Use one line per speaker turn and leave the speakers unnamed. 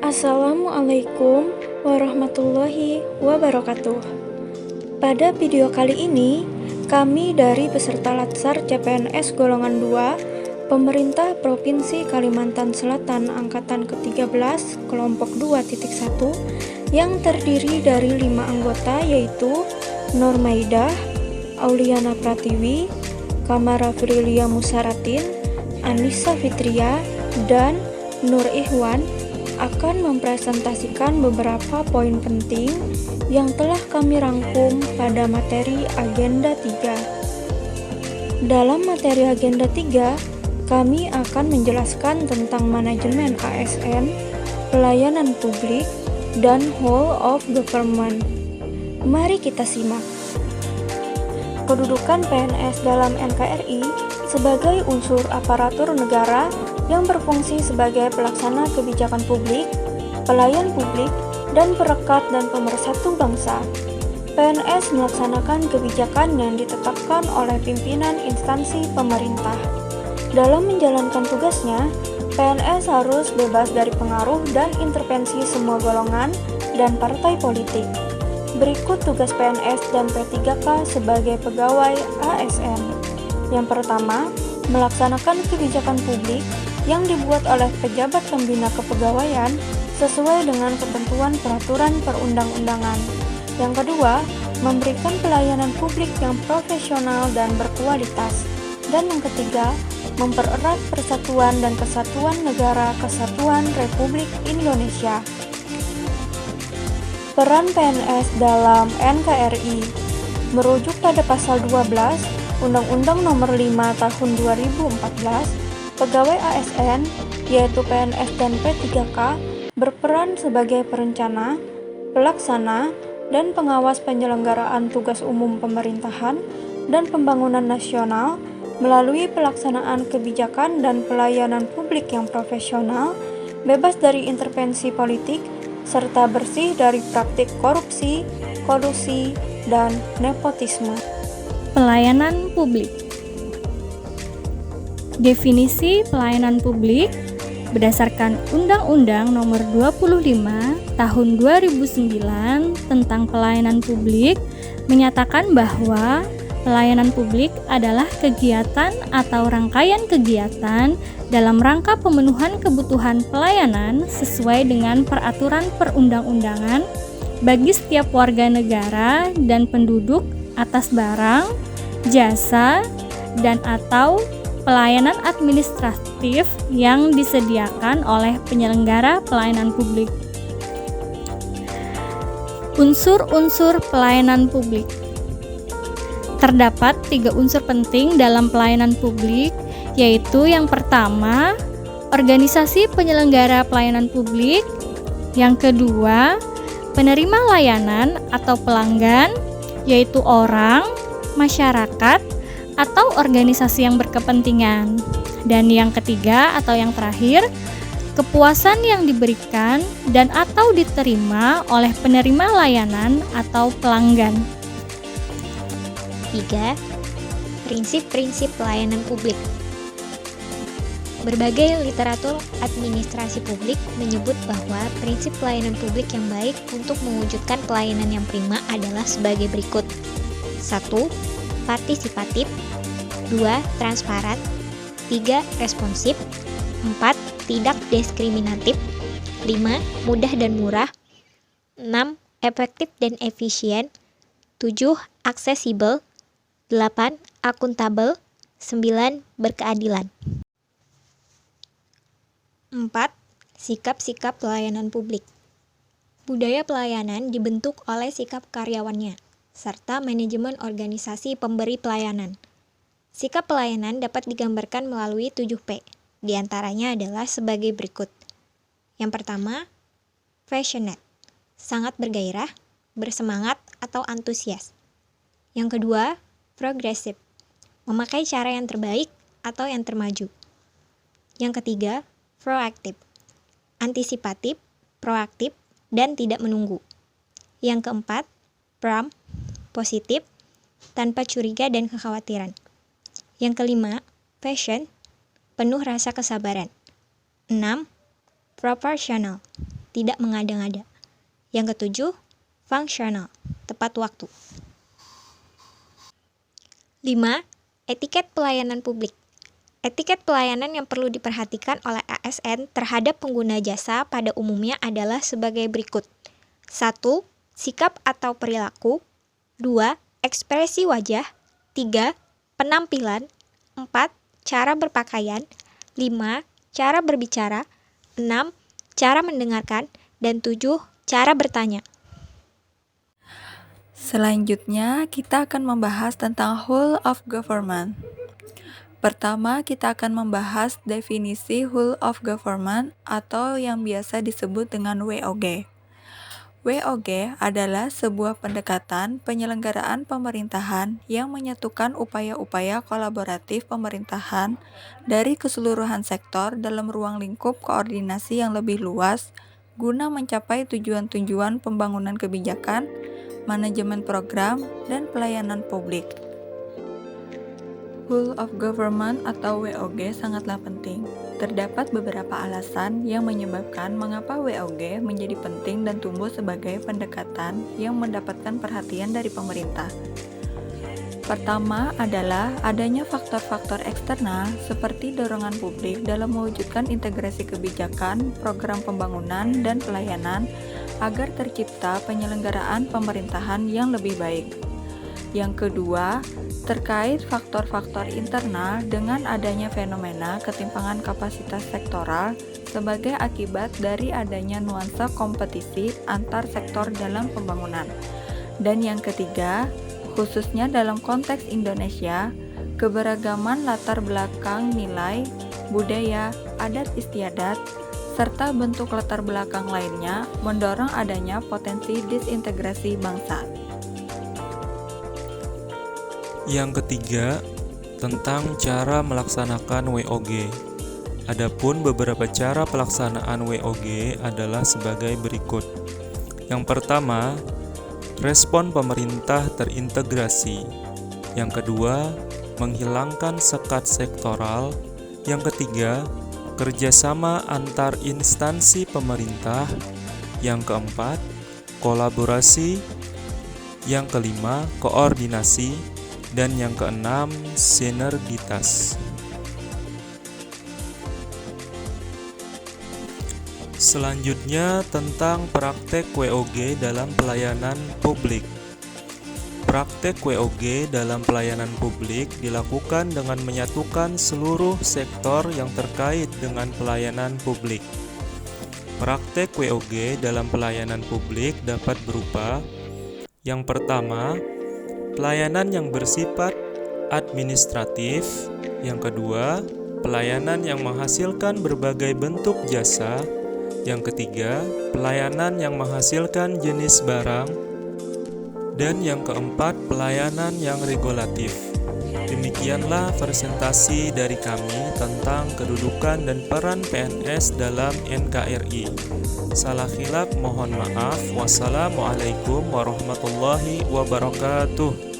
Assalamualaikum warahmatullahi wabarakatuh. Pada video kali ini, kami dari peserta Latsar CPNS golongan 2, Pemerintah Provinsi Kalimantan Selatan Angkatan ke-13, kelompok 2.1, yang terdiri dari 5 anggota yaitu Nur Maidah, Auliana Pratiwi, Kamara Frilia Musaratin, Anissa Fitria, dan Nur Ihwan akan mempresentasikan beberapa poin penting yang telah kami rangkum pada materi Agenda 3. Dalam materi Agenda 3, kami akan menjelaskan tentang manajemen ASN, pelayanan publik, dan whole of government. Mari kita simak. Kedudukan PNS dalam NKRI sebagai unsur aparatur negara yang berfungsi sebagai pelaksana kebijakan publik, pelayan publik, dan perekat dan pemersatu bangsa. PNS melaksanakan kebijakan yang ditetapkan oleh pimpinan instansi pemerintah. Dalam menjalankan tugasnya, PNS harus bebas dari pengaruh dan intervensi semua golongan dan partai politik. Berikut tugas PNS dan P3K sebagai pegawai ASN. Yang pertama, melaksanakan kebijakan publik yang dibuat oleh pejabat pembina kepegawaian sesuai dengan ketentuan peraturan perundang-undangan. Yang kedua, memberikan pelayanan publik yang profesional dan berkualitas. Dan yang ketiga, mempererat persatuan dan kesatuan negara Kesatuan Republik Indonesia. Peran PNS dalam NKRI merujuk pada pasal 12 Undang-Undang Nomor 5 Tahun 2014, pegawai ASN, yaitu PNS dan P3K, berperan sebagai perencana, pelaksana, dan pengawas penyelenggaraan tugas umum pemerintahan dan pembangunan nasional melalui pelaksanaan kebijakan dan pelayanan publik yang profesional, bebas dari intervensi politik, serta bersih dari praktik korupsi, kolusi, dan nepotisme.
Pelayanan publik. Definisi pelayanan publik berdasarkan Undang-Undang Nomor 25 Tahun 2009 tentang pelayanan publik menyatakan bahwa pelayanan publik adalah kegiatan atau rangkaian kegiatan dalam rangka pemenuhan kebutuhan pelayanan sesuai dengan peraturan perundang-undangan bagi setiap warga negara dan penduduk atas barang, jasa, dan atau pelayanan administratif yang disediakan oleh penyelenggara pelayanan publik. Unsur-unsur pelayanan publik. Terdapat 3 unsur penting dalam pelayanan publik, yaitu yang pertama, organisasi penyelenggara pelayanan publik, yang kedua, penerima layanan atau pelanggan, yaitu orang, masyarakat, atau organisasi yang berkepentingan. Dan yang ketiga atau yang terakhir, kepuasan yang diberikan dan atau diterima oleh penerima layanan atau pelanggan.
3. Prinsip-prinsip pelayanan publik. Berbagai literatur administrasi publik menyebut bahwa prinsip pelayanan publik yang baik untuk mewujudkan pelayanan yang prima adalah sebagai berikut. 1. Partisipatif. 2. Transparan. 3. Responsif. 4. Tidak diskriminatif. 5. Mudah dan murah. 6. Efektif dan efisien. 7. Aksesibel. 8. Akuntabel. 9. Berkeadilan. 4. Sikap-sikap pelayanan publik. Budaya pelayanan dibentuk oleh sikap karyawannya, serta manajemen organisasi pemberi pelayanan. Sikap pelayanan dapat digambarkan melalui 7P, diantaranya adalah sebagai berikut. Yang pertama, passionate, sangat bergairah, bersemangat atau antusias. Yang kedua, progressive, memakai cara yang terbaik atau yang termaju. Yang ketiga, proaktif, antisipatif, proaktif, dan tidak menunggu. Yang keempat, prompt, positif, tanpa curiga dan kekhawatiran. Yang kelima, passion, penuh rasa kesabaran. 6. proportional, tidak mengada-ngada. Yang ketujuh, functional, tepat waktu. 5. Etiket pelayanan publik. Etiket pelayanan yang perlu diperhatikan oleh ASN terhadap pengguna jasa pada umumnya adalah sebagai berikut. 1. Sikap atau perilaku. 2. Ekspresi wajah. 3. Penampilan. 4. Cara berpakaian. 5. Cara berbicara. 6. Cara mendengarkan. Dan 7. Cara bertanya.
Selanjutnya, kita akan membahas tentang whole of government. Pertama, kita akan membahas definisi whole of government atau yang biasa disebut dengan WOG. WOG adalah sebuah pendekatan penyelenggaraan pemerintahan yang menyatukan upaya-upaya kolaboratif pemerintahan dari keseluruhan sektor dalam ruang lingkup koordinasi yang lebih luas guna mencapai tujuan-tujuan pembangunan kebijakan, manajemen program, dan pelayanan publik. Whole of government atau WOG sangatlah penting. Terdapat beberapa alasan yang menyebabkan mengapa WOG menjadi penting dan tumbuh sebagai pendekatan yang mendapatkan perhatian dari pemerintah. Pertama adalah adanya faktor-faktor eksternal seperti dorongan publik dalam mewujudkan integrasi kebijakan, program pembangunan, dan pelayanan agar tercipta penyelenggaraan pemerintahan yang lebih baik. Yang kedua, terkait faktor-faktor internal dengan adanya fenomena ketimpangan kapasitas sektoral sebagai akibat dari adanya nuansa kompetisi antar sektor dalam pembangunan. Dan yang ketiga, khususnya dalam konteks Indonesia, keberagaman latar belakang nilai, budaya, adat istiadat, serta bentuk latar belakang lainnya mendorong adanya potensi disintegrasi bangsa.
Yang ketiga, tentang cara melaksanakan WOG. Adapun beberapa cara pelaksanaan WOG adalah sebagai berikut. Yang pertama, respon pemerintah terintegrasi. Yang kedua, menghilangkan sekat sektoral. Yang ketiga, kerjasama antar instansi pemerintah. Yang keempat, kolaborasi. Yang kelima, koordinasi. Dan yang keenam, sinergitas. Selanjutnya tentang praktek WOG dalam pelayanan publik. Praktek WOG dalam pelayanan publik dilakukan dengan menyatukan seluruh sektor yang terkait dengan pelayanan publik. Praktek WOG dalam pelayanan publik dapat berupa: yang pertama, pelayanan yang bersifat administratif. Yang kedua, pelayanan yang menghasilkan berbagai bentuk jasa. Yang ketiga, pelayanan yang menghasilkan jenis barang. Dan yang keempat, pelayanan yang regulatif. Demikianlah presentasi dari kami tentang kedudukan dan peran PNS dalam NKRI. Salah khilaf mohon maaf. Wassalamualaikum warahmatullahi wabarakatuh.